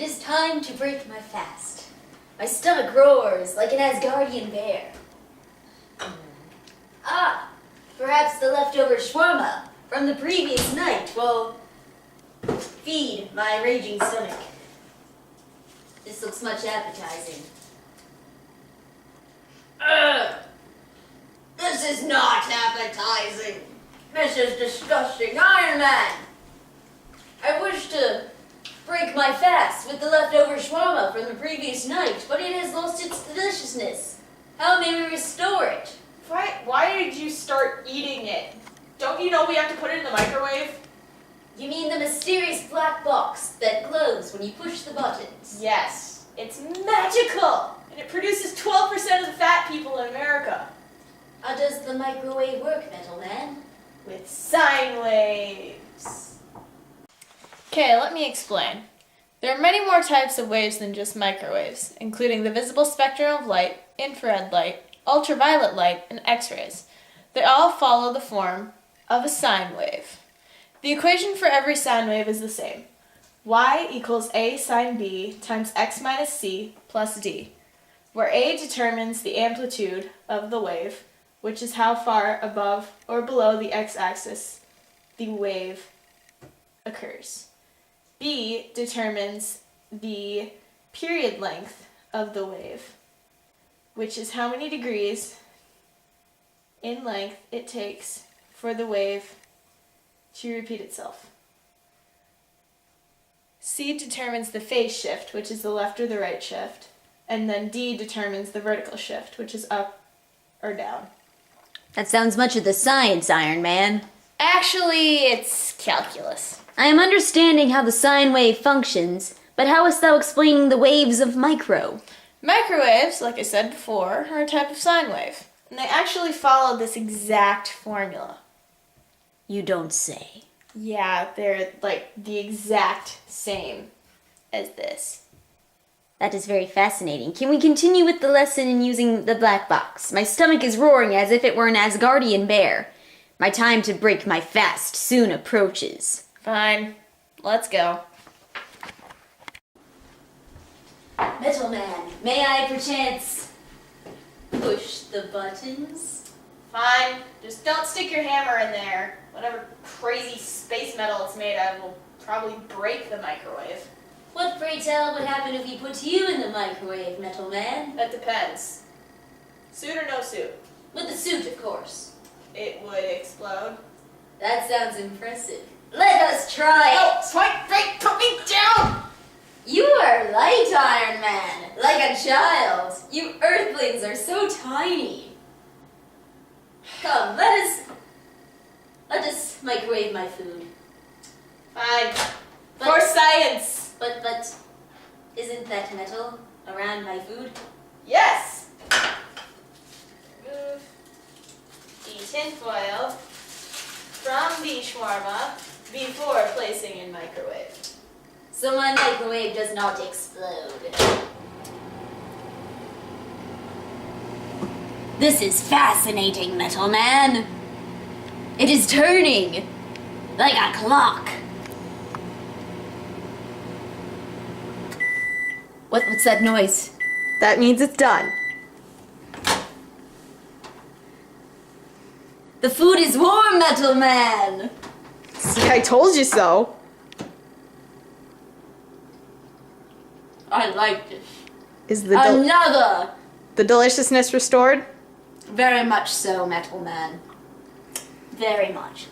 It is time to break my fast. My stomach roars like an Asgardian bear. Ah, perhaps the leftover shawarma from the previous night will feed my raging stomach. This looks much appetizing. This is not appetizing. This is disgusting. Iron Man! I wish to break my fast with the leftover shawarma from the previous night, but it has lost its deliciousness. How may we restore it? Why did you start eating it? Don't you know we have to put it in the microwave? You mean the mysterious black box that glows when you push the buttons? Yes. It's magical! And it produces 12% of the fat people in America. How does the microwave work, Metal Man? With sine waves. Okay, let me explain. There are many more types of waves than just microwaves, including the visible spectrum of light, infrared light, ultraviolet light, and X-rays. They all follow the form of a sine wave. The equation for every sine wave is the same. Y equals A sine B times X minus C plus D, where A determines the amplitude of the wave, which is how far above or below the x-axis the wave occurs. B determines the period length of the wave, which is how many degrees in length it takes for the wave to repeat itself. C determines the phase shift, which is the left or the right shift, and then D determines the vertical shift, which is up or down. That sounds much of the science, Iron Man. Actually, it's calculus. I am understanding how the sine wave functions, but how is thou explaining the waves of micro? Microwaves, like I said before, are a type of sine wave, and they actually follow this exact formula. You don't say. Yeah, they're like the exact same as this. That is very fascinating. Can we continue with the lesson in using the black box? My stomach is roaring as if it were an Asgardian bear. My time to break my fast soon approaches. Fine, let's go. Metal Man, may I perchance push the buttons? Fine, just don't stick your hammer in there. Whatever crazy space metal it's made of will probably break the microwave. What, pray tell, would happen if we put you in the microwave, Metal Man? That depends. Suit or no suit? With the suit, of course. It would explode. That sounds impressive. Let us try it! Point break, put me down! You are light, Iron Man, like a child. You Earthlings are so tiny. Come, let us microwave my food. Fine. But- For science! But, isn't that metal around my food? Yes! Remove the tinfoil from the shawarma before placing in microwave. So my microwave does not explode. This is fascinating, Metal Man. It is turning like a clock. What's that noise? That means it's done. The food is warm, Metal Man. See, I told you so. I like this. Is the Another. the deliciousness restored? Very much so, Metal Man. Very much.